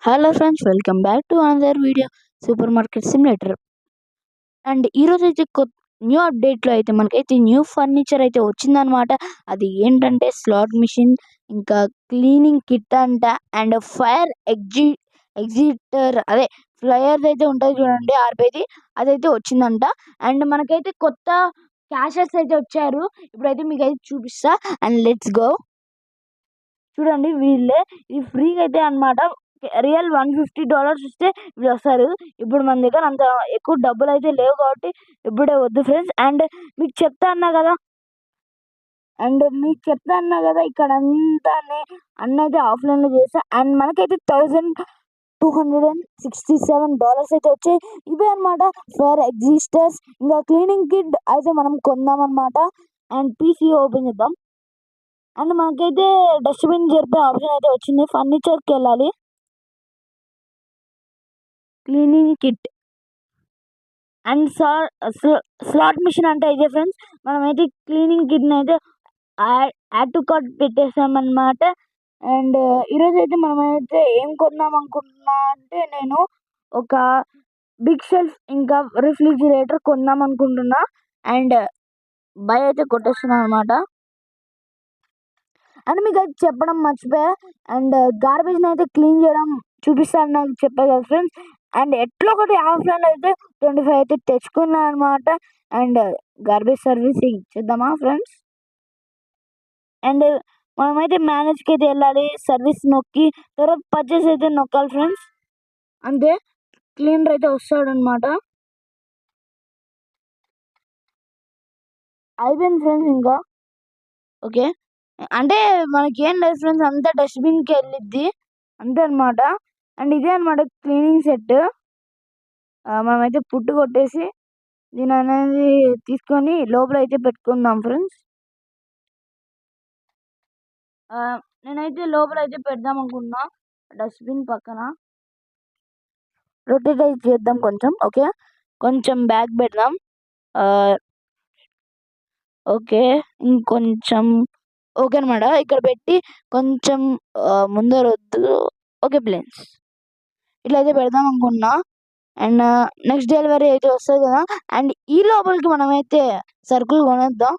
Hello friends, welcome back to another video super market simulator. And ఈరోజు అయితే new అప్డేట్లో అయితే మనకైతే న్యూ ఫర్నిచర్ అయితే వచ్చిందనమాట. అది ఏంటంటే స్లాట్ మిషన్, ఇంకా క్లీనింగ్ కిట్ అంట, అండ్ ఫైర్ ఎగ్జిటర్ అదే ఫ్లయర్ అయితే ఉంటుంది చూడండి ఆర్పేది, అదైతే వచ్చిందంట. అండ్ మనకైతే కొత్త క్యాషెస్ అయితే వచ్చారు. ఇప్పుడైతే మీకు అయితే చూపిస్తా. And let's go. చూడండి, వీళ్ళే ఇది ఫ్రీగా అయితే అనమాట. రియల్ $150 ఇస్తే వీళ్ళు వస్తారు. ఇప్పుడు మన దగ్గర అంత ఎక్కువ డబ్బులు అయితే లేవు కాబట్టి ఇప్పుడే వద్దు ఫ్రెండ్స్. మీకు చెప్తా అన్నా కదా ఇక్కడ అంతా అన్నైతే ఆఫ్లైన్లో చేస్తా. అండ్ మనకైతే $1,267 అయితే వచ్చాయి. ఇవే అనమాట ఫైర్ ఎగ్జిస్టర్స్. ఇంకా క్లీనింగ్ కిట్ అయితే మనం కొందాం అనమాట. అండ్ పీసీ ఓపెన్ చేద్దాం. అండ్ మనకైతే డస్ట్బిన్ జరిపే ఆప్షన్ అయితే వచ్చింది. ఫర్నిచర్కి వెళ్ళాలి, cleaning kit and slot machine అంటే ఇదే ఫ్రెండ్స్. మనమైతే క్లీనింగ్ కిట్ని అయితే యాడ్ టు కార్ట్ పెట్టేసామన్నమాట. అండ్ ఈరోజు అయితే మనమైతే ఏం కొందాం అనుకుంటున్నా అంటే, నేను ఒక బిగ్ షెల్ఫ్ ఇంకా రిఫ్రిజిరేటర్ కొందాం అనుకుంటున్నా. అండ్ బై అయితే కొట్టేస్తున్నాను అనమాట. అండ్ మీకు అయితే చెప్పడం మర్చిపోయా. అండ్ గార్బేజ్ని అయితే క్లీన్ చేయడం చూపిస్తాను నాకు చెప్పా కదా ఫ్రెండ్స్. అండ్ ఎట్లా ఒకటి ఆఫ్లైన్ అయితే 25 అయితే తెచ్చుకున్నాను అనమాట. అండ్ గార్బేజ్ సర్వీసింగ్ చేద్దామా ఫ్రెండ్స్. అండ్ మనమైతే మేనేజ్కి అయితే వెళ్ళాలి, సర్వీస్ నొక్కి తర్వాత పర్చేస్ అయితే నొక్కాలి ఫ్రెండ్స్. అంతే, క్లీనర్ అయితే వస్తాడు అనమాట. అయిపోయింది ఫ్రెండ్స్. ఇంకా ఓకే, అంటే మనకి ఏం లేదు ఫ్రెండ్స్, అంతా డస్ట్బిన్కి వెళ్ళిద్ది అంతే అనమాట. అండ్ ఇదే అనమాట క్లీనింగ్ సెట్. మనమైతే పుట్టు కొట్టేసి దీని అనేది తీసుకొని లోపల అయితే పెట్టుకుందాం ఫ్రెండ్స్. నేనైతే లోపల అయితే పెడదాం అనుకుంటున్నా, డస్ట్బిన్ పక్కన రొటేట్ అయితే చేద్దాం కొంచెం. ఓకే, కొంచెం బ్యాక్ పెడదాం. ఓకే, ఇంకొంచెం ఓకే అనమాట. ఇక్కడ పెట్టి కొంచెం ముందరొద్దు. ఓకే ప్లేన్స్ ఇట్లా అయితే పెడదాం అనుకున్నా. అండ్ నెక్స్ట్ డెలివరీ అయితే వస్తుంది కదా. అండ్ ఈ లోపలికి మనమైతే సరుకులు కొనేద్దాం.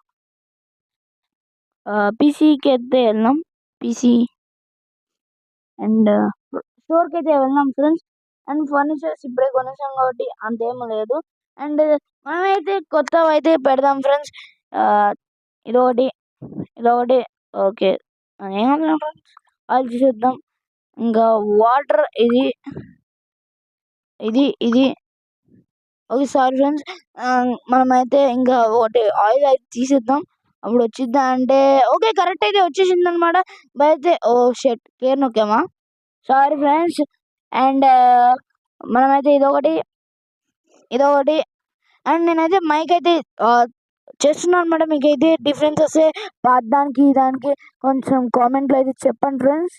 పీసీకి అయితే వెళ్దాం, పీసీ అండ్ స్టోర్కి అయితే వెళ్దాం ఫ్రెండ్స్. అండ్ ఫర్నిచర్స్ ఇప్పుడే కొనేసాం కాబట్టి అంతేం లేదు. అండ్ మనమైతే కొత్తవి అయితే పెడదాం ఫ్రెండ్స్. ఇదొకటి ఇదొకటి. ఓకే, ఏమన్నా ఫ్రెండ్స్ వాళ్ళు చూసేద్దాం. ఇంకా వాటర్ ఇది ఇది ఇది ఓకే సారీ ఫ్రెండ్స్. మనమైతే ఇంకా ఒకటి ఆయిల్ అయితే తీసేద్దాం. అప్పుడు వచ్చిద్దా అంటే ఓకే కరెక్ట్ అయితే వచ్చేసింది అనమాట. అయితే ఓ షెట్ కేర్ నొక్కామా, సారీ ఫ్రెండ్స్. అండ్ మనమైతే ఇదొకటి. అండ్ నేనైతే మైక్ అయితే చేస్తున్నాను అనమాట. మీకైతే డిఫరెన్స్ వస్తే దానికి దానికి కొంచెం కామెంట్లో అయితే చెప్పండి ఫ్రెండ్స్.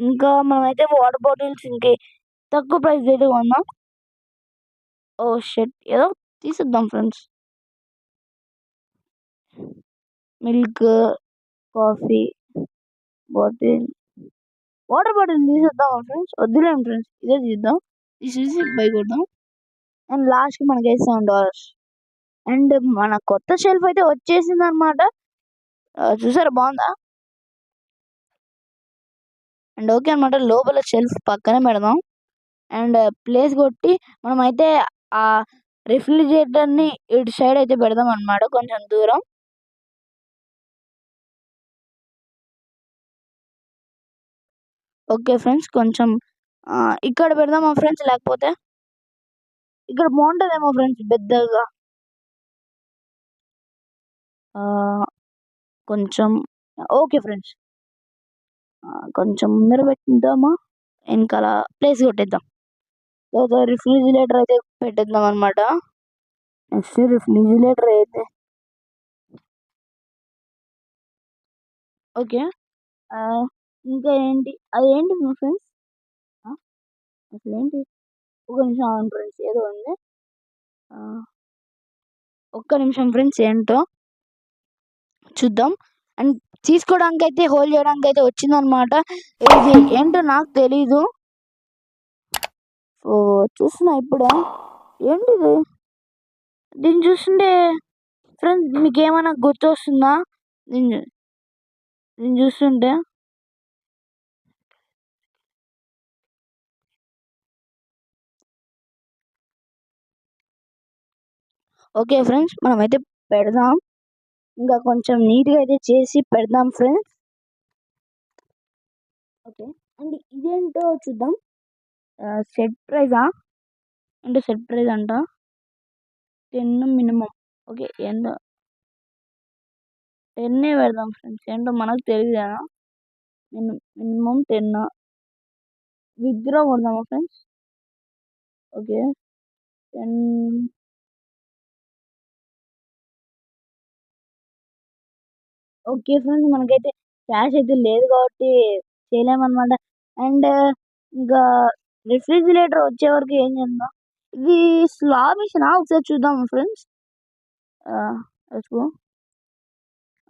ఇంకా మనమైతే వాటర్ బాటిల్స్ ఇంకే తక్కువ ప్రైస్ అయితే కొన్నాం. ఓ షెట్ ఏదో తీసేద్దాం friends. Milk, coffee bottle, water bottle తీసేద్దాం ఫ్రెండ్స్. వద్దులేం ఫ్రెండ్స్, ఇదే తీద్దాం. తీసేసి బై కొద్దాం. అండ్ లాస్ట్కి మనకి $7. అండ్ మన కొత్త షెల్ఫ్ అయితే వచ్చేసింది అనమాట. చూసారా బాగుందా. అండ్ ఓకే అనమాట, లోపల షెల్ఫ్ పక్కనే పెడదాం. అండ్ ప్లేస్ కొట్టి మనమైతే ఆ రిఫ్రిజిరేటర్ని ఇటు సైడ్ అయితే పెడదాం అనమాట, కొంచెం దూరం. ఓకే ఫ్రెండ్స్, కొంచెం ఇక్కడ పెడదామా ఫ్రెండ్స్, లేకపోతే ఇక్కడ బాగుంటుందేమో ఫ్రెండ్స్ పెద్దగా. కొంచెం ఓకే ఫ్రెండ్స్, కొంచెం ముందర పెట్టిద్దామా, వెనకాల ప్లేస్ కొట్టేద్దాం. తర్వాత రిఫ్రిజిరేటర్ అయితే పెట్టేద్దాం అనమాట. నెక్స్ట్ రిఫ్రిజిరేటర్ అయితే ఓకే. ఇంకా ఏంటి అదేంటి మా ఫ్రెండ్స్, అసలు ఏంటి, ఒక నిమిషం ఆగండి ఫ్రెండ్స్, ఏదో ఉంది. ఒక్క నిమిషం ఫ్రెండ్స్, ఏంటో చూద్దాం. అండ్ తీసుకోవడానికి అయితే హోల్డ్ చేయడానికి అయితే వచ్చిందనమాట. ఇది ఏంటో నాకు తెలీదు. ఓ చూస్తున్నా ఇప్పుడే. ఏంటిది? దీన్ని చూస్తుంటే ఫ్రెండ్స్ మీకు ఏమైనా గుర్తొస్తుందా? దీన్ని దీన్ని చూస్తుంటే ఓకే ఫ్రెండ్స్, మనమైతే పెడదాం. ఇంకా కొంచెం నీట్గా అయితే చేసి పెడదాం ఫ్రెండ్స్. ఓకే, అండ్ ఇదేంటో చూద్దాం. సెట్ ప్రైజా? అంటే సెట్ ప్రైజ్ అంట 10 మినిమం. ఓకే, ఏంటో 10 పెడదాం ఫ్రెండ్స్. ఏంటో మనకు తెలియదు కదా. మినిమం 10 విత్డ్రా కొడదామా ఫ్రెండ్స్? ఓకే 10. ఓకే ఫ్రెండ్స్, మనకైతే క్యాష్ అయితే లేదు కాబట్టి చేయలేమన్నమాట. అండ్ ఇంకా రిఫ్రిజిరేటర్ వచ్చే వరకు ఏం చేద్దాం? ఇది స్లా మిషన్ ఒకసారి చూద్దాం ఫ్రెండ్స్.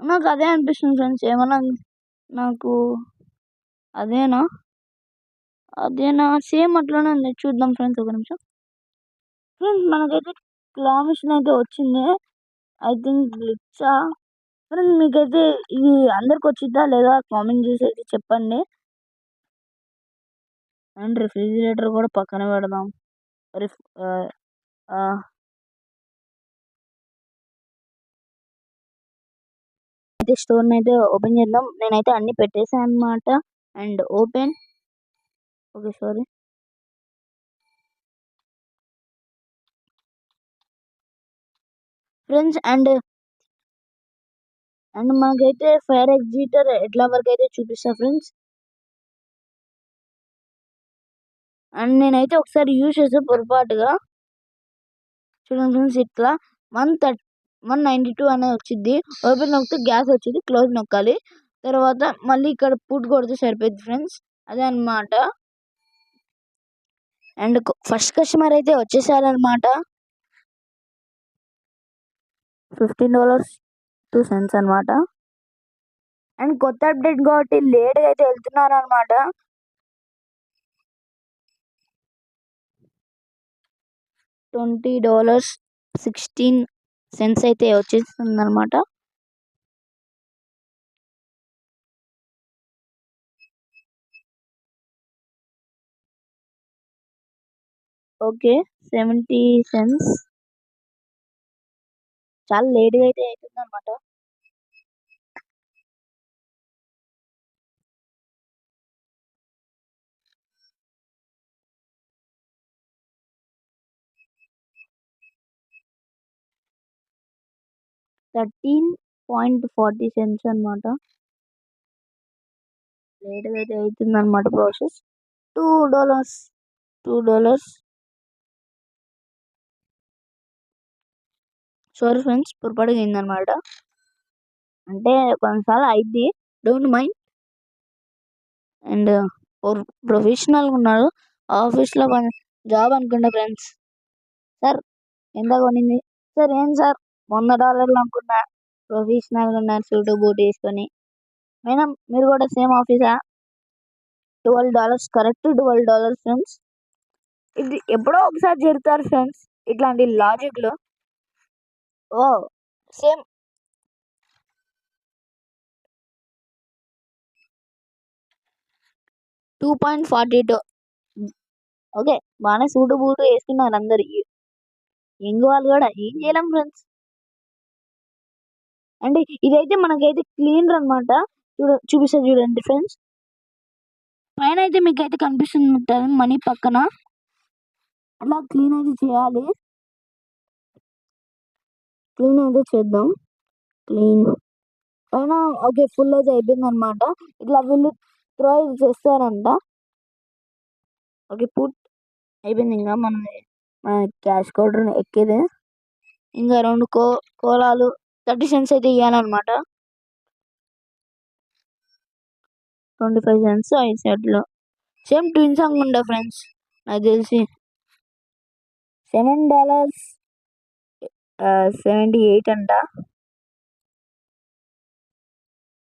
నాకు అదే అనిపిస్తుంది ఫ్రెండ్స్. ఏమన్నా నాకు అదేనా అదేనా సేమ్ అట్లనే ఉంది. చూద్దాం ఫ్రెండ్స్, ఒక నిమిషం. ఫ్రెండ్స్ మనకైతే క్లా మిషన్ అయితే వచ్చింది. I think గ్లిచ్చా. ఫ్రెండ్స్ మీకైతే ఇది అందరికి వచ్చిద్దా లేదా కామెంట్ చేసి అయితే చెప్పండి. అండ్ రిఫ్రిజిరేటర్ కూడా పక్కన పెడదాం. రిఫ్ అయితే స్టోర్ని అయితే ఓపెన్ చేద్దాం. నేనైతే అన్ని పెట్టేసాను అనమాట. And open. Okay sorry friends. And మనకైతే ఫైర్ ఎగ్జిటర్ ఎట్లా వరకు అయితే చూపిస్తా ఫ్రెండ్స్. అండ్ నేనైతే ఒకసారి యూజ్ చేసే పొరపాటుగా చూడండి ఫ్రెండ్స్, ఇట్లా 192 అనేది వచ్చింది. ఓపెన్ నొక్కితే గ్యాస్ వచ్చింది, క్లోజ్ నొక్కాలి. తర్వాత మళ్ళీ ఇక్కడ పుట్ కొడితే సరిపోయింది ఫ్రెండ్స్. అదే అనమాట. అండ్ ఫస్ట్ కస్టమర్ అయితే వచ్చేసారనమాట. $15.02 అనమాట. అండ్ కొత్త అప్డేట్ కాబట్టి లేట్గా అయితే వెళ్తున్నారు అనమాట. $20.16 అయితే వచ్చేస్తుంది అనమాట. Okay 70 cents. చాలా లేట్గా అయితే అవుతుంది అనమాట. $13.40 అనమాట. లేట్గా అయితే అవుతుంది అనమాట ప్రాసెస్. $2. $2. సారీ ఫ్రెండ్స్, పొరపాటుగా అయిందనమాట. అంటే కొన్నిసార్లు అయింది, డోంట్ మైండ్. అండ్ ప్రొఫెషనల్గా ఉన్నారు ఆఫీస్లో జాబ్ అనుకుంటా ఫ్రెండ్స్. సార్ ఎంత కొనింది సార్? ఏం సార్ $100 అనుకున్నా. ప్రొఫెషనల్గా ఉన్నారు సూటు బూట్ వేసుకొని. మేడం మీరు కూడా సేమ్ ఆఫీసా? $12, correct $12 friends. ఇది ఎప్పుడో ఒకసారి జరుగుతారు ఫ్రెండ్స్ ఇట్లాంటి లాజిక్లు. ఓ సేమ్ 2.42. ఓకే, బాగానే సూటు బూటు వేసుకున్నారు అందరు. యంగ్ వాళ్ళు కూడా ఏం చేయలేం ఫ్రెండ్స్. అంటే ఇదైతే మనకైతే క్లీనర్ అనమాట. చూపిస్తా చూడండి ఫ్రెండ్స్. పైన అయితే మీకు అయితే కనిపిస్తుంది ఉంటుంది మనీ పక్కన. అలా క్లీన్ అయితే చేయాలి. క్లీన్ అయితే చేద్దాం. క్లీన్ పైన ఓకే ఫుల్ అయితే అయిపోయింది అనమాట. ఇట్లా వీళ్ళు త్రో ఇది చేస్తారంట. ఓకే పుట్ అయిపోయింది. ఇంకా మన క్యాష్ కౌంటర్ ఎక్కేది. ఇంకా 2 కోలాలు 30 సెంట్స్ అయితే ఇవ్వాలన్నమాట. 25 సెంట్స్ 5 సెట్లు. సేమ్ ట్విన్స్ అనుకుంటా ఫ్రెండ్స్ నాకు తెలిసి. $7.78 అంట.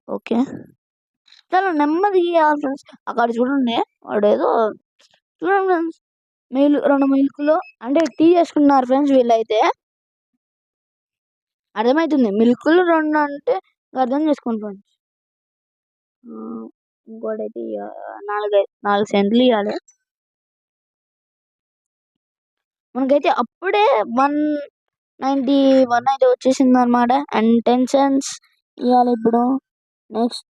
ఓకే. చాలా నెమ్మదిగా ఇయ్యాలి ఫ్రెండ్స్. అక్కడ చూడండి వాడేదో చూడండి ఫ్రెండ్స్. 2 మిల్కులు అంటే టీ చేసుకున్నారు ఫ్రెండ్స్ వీళ్ళైతే. అర్థమైతుంది. మిల్కులు 2 అంటే అర్థం చేసుకోండి ఫ్రెండ్స్. ఇంకోటైతే 4 సెంట్లు ఇయ్యాలి. మనకైతే అప్పుడే 191 అయితే వచ్చేసిందనమాట. అండ్ 10 సెంట్స్ ఇయ్యాలి ఇప్పుడు. నెక్స్ట్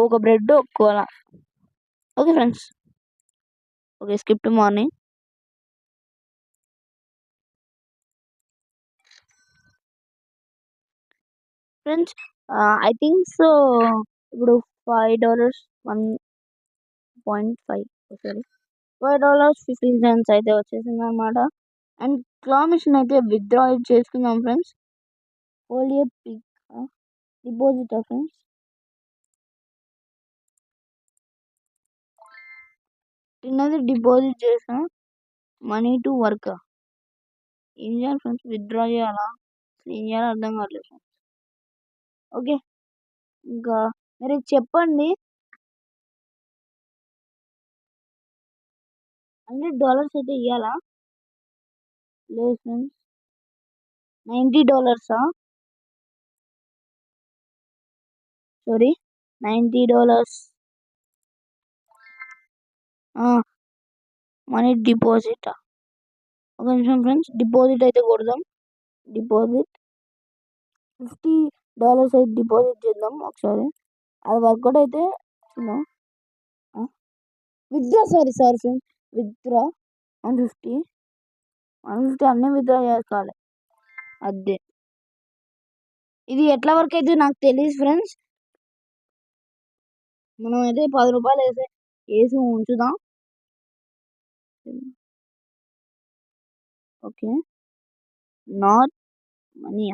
ఒక బ్రెడ్, ఒక cola. Okay friends. Okay, skip to morning. Friends I think so ఇప్పుడు $5 1.5 సారీ $5.15 అయితే వచ్చేసింది అనమాట. అండ్ క్లా మిషన్ అయితే విత్డ్రా చేసుకుందాం friends. Only pick deposit friends. చిన్నది డిపాజిట్ చేసా. మనీ టు వర్క్ ఏం చేయాలి ఫ్రెండ్స్? విత్డ్రా చేయాలా? ఏం చేయాలో అర్థం కావట్లేదు ఫ్రెండ్స్. ఓకే, ఇంకా మీరు చెప్పండి. $100 అయితే ఇవ్వాలా? లేదు ఫ్రెండ్స్. $90 sorry $90 money deposit. ఒక నిమిషం ఫ్రెండ్స్, డిపాజిట్ అయితే కొడదాం. డిపాజిట్ $50 అయితే డిపాజిట్ చేద్దాం ఒకసారి. అది వర్కౌట్ అయితే చూద్దాం. విత్డ్రా సారీ ఫ్రెండ్స్, విత్డ్రా 150 అన్నీ విత్డ్రా చేసుకోవాలి. అదే ఇది ఎట్లా వర్క్ అయితే నాకు తెలియదు ఫ్రెండ్స్. మనం అయితే $10 వేసి ఉంచుదాం. Okay, not money.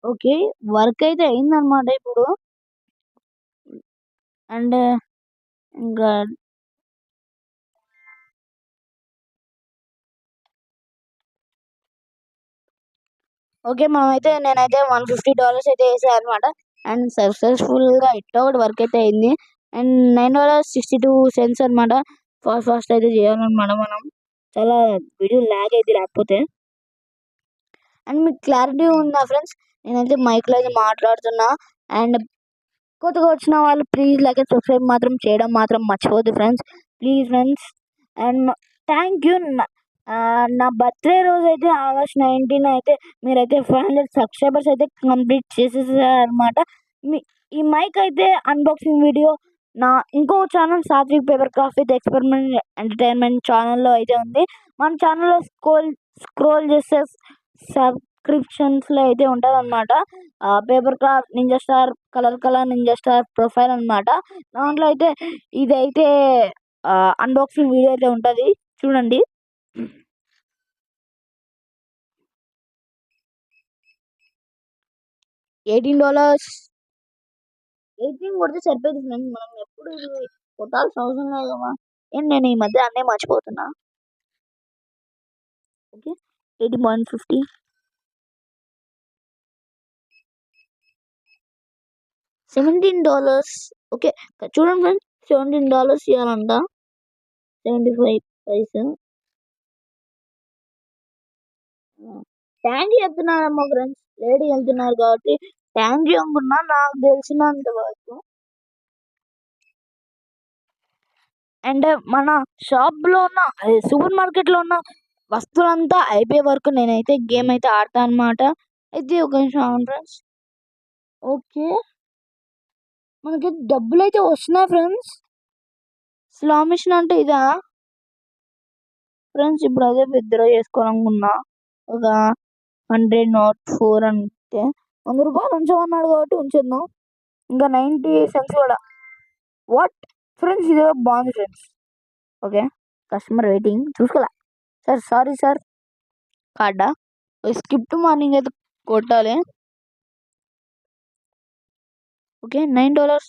Okay, work అయితే అయిందనమాట ఇప్పుడు. అండ్ ఇంకా ఓకే, నేనైతే $150 అయితే వేసాను అనమాట. అండ్ సక్సెస్ఫుల్ గా ఇట్లా ఒకటి వర్క్ అయితే అయింది. అండ్ $9.62 అనమాట. ఫాస్ట్ అయితే చేయాలన్నమాట మనం. చాలా వీడియో ల్యాగ్ అయితే లేకపోతే. అండ్ మీకు క్లారిటీ ఉందా ఫ్రెండ్స్? నేనైతే మైక్లో అయితే మాట్లాడుతున్నా. అండ్ కొత్తగా వచ్చిన వాళ్ళు ప్లీజ్ లైక్ అండ్ సబ్స్క్రైబ్ మాత్రం చేయడం మాత్రం మర్చిపోద్దు friends. Please friends. And thank you. నా బర్త్డే రోజు అయితే August 19 అయితే మీరైతే 500 సబ్స్క్రైబర్స్ అయితే కంప్లీట్ చేసేసారనమాట. ఈ మైక్ అయితే అన్బాక్సింగ్ వీడియో నా ఇంకో channel Sathvik paper craft with experiment entertainment ఛానల్లో అయితే ఉంది. మన ఛానల్లో స్క్రోల్ చేస్తే సబ్స్క్రిప్షన్స్లో అయితే ఉంటుంది అనమాట. Paper craft ninja star colour ninja star profile అనమాట. దాంట్లో అయితే ఇదైతే అన్బాక్సింగ్ వీడియో అయితే ఉంటుంది, చూడండి. $18 కొడితే సరిపోయింది ఫ్రెండ్స్. మనం ఎప్పుడు ఇది కొట్టాల్సిన అవసరం లేదు కదా. నేను ఈ మధ్య అన్నీ మర్చిపోతున్నా. ఓకే, 18.50 $17. ఓకే, చూడండి ఫ్రెండ్స్, $17 ఇవ్వాలంట. 75 పైసా. థ్యాంక్ యూ చెప్తున్నారమ్మా ఫ్రెండ్స్. లేడీ వెళ్తున్నారు కాబట్టి థ్యాంక్ యూ అనుకున్నా నాకు తెలిసినంత వరకు. అండ్ మన షాప్లో ఉన్న సూపర్ మార్కెట్లో ఉన్న వస్తువులంతా అయిపోయే వరకు నేనైతే గేమ్ అయితే ఆడతా అనమాట. అయితే ఒక నిమిషం ఫ్రెండ్స్. ఓకే, మనకి డబ్బులు అయితే వస్తున్నాయి ఫ్రెండ్స్. స్లా మిషన్ అంటే ఇదా ఫ్రెండ్స్? ఇప్పుడు అదే విత్డ్రా చేసుకోవాలనుకున్నా. ఒక 100.4 అంటే $100 ఉంచమన్నాడు కాబట్టి ఉంచేద్దాం. ఇంకా 90 సెంట్స్ కూడా. వాట్ ఫ్రెండ్స్, ఇదే బాగుంది ఫ్రెండ్స్. ఓకే, కస్టమర్ వెయిటింగ్ చూసుకోలే సార్. Sorry sir. కార్డా స్కిప్ టు మార్నింగ్ అయితే కొట్టాలి. ఓకే, $9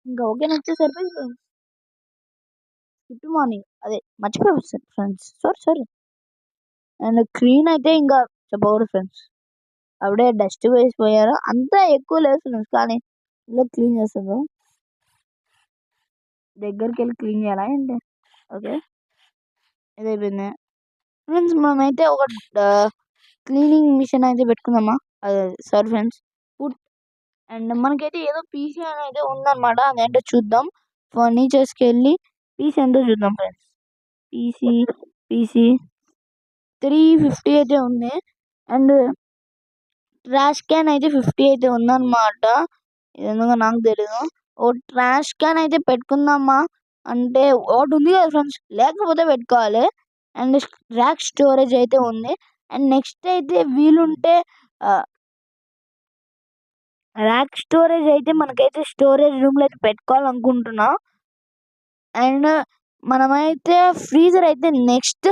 ఇంకా. ఓకే, నచ్చే సరిపోయింది ఫ్రెండ్స్. స్కిప్ టు మార్నింగ్ అదే మర్చిపోయాను ఫ్రెండ్స్. సారీ. అండ్ క్లీన్ అయితే ఇంకా చెప్పకూడదు ఫ్రెండ్స్. అప్పుడే డస్ట్ వేసిపోయారు. అంతా ఎక్కువ లేదు ఫ్రెండ్స్, కానీ ఇలా క్లీన్ చేస్తుందో దగ్గరికి వెళ్ళి క్లీన్ చేయాలా ఏంటి? ఓకే, ఇది అయిపోయింది ఫ్రెండ్స్. మనమైతే ఒక క్లీనింగ్ మిషన్ అయితే పెట్టుకుందామా? అదే సారీ ఫ్రెండ్స్, ఫుడ్. అండ్ మనకైతే ఏదో పీసీ అనేది ఉందన్నమాట, అదేంటో చూద్దాం. ఫర్నిచర్స్కి వెళ్ళి పీసీ ఎంతో చూద్దాం ఫ్రెండ్స్. పీసీ పీసీ 350 అయితే ఉంది. అండ్ ట్రాష్ క్యాన్ అయితే 50 అయితే ఉందన్నమాట. ఇది ఎందుకో నాకు తెలియదు. ఓ ట్రాష్ క్యాన్ అయితే పెట్టుకుందామా అంటే ఒకటి ఉంది కదా ఫ్రెండ్స్, లేకపోతే పెట్టుకోవాలి. అండ్ ర్యాక్ స్టోరేజ్ అయితే ఉంది. అండ్ నెక్స్ట్ అయితే వీలుంటే ర్యాక్ స్టోరేజ్ అయితే మనకైతే స్టోరేజ్ రూమ్లో అయితే పెట్టుకోవాలనుకుంటున్నా. అండ్ మనమైతే ఫ్రీజర్ అయితే నెక్స్ట్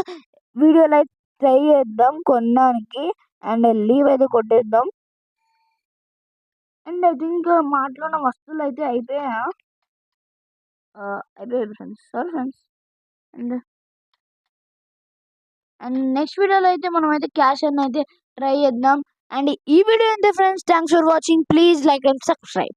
వీడియోలో అయితే ట్రై చేద్దాం కొనడానికి. అండ్ లీవ్ అయితే కొట్టేద్దాం. అండ్ ఐ థింక్ మాటలో ఉన్న వస్తువులు అయితే అయిపోయాయి friends. Sorry friends. And and next వీడియోలో అయితే మనం అయితే క్యాష్ అని అయితే ట్రై చేద్దాం. అండ్ ఈ వీడియో అయితే friends, thanks for watching. Please like and subscribe.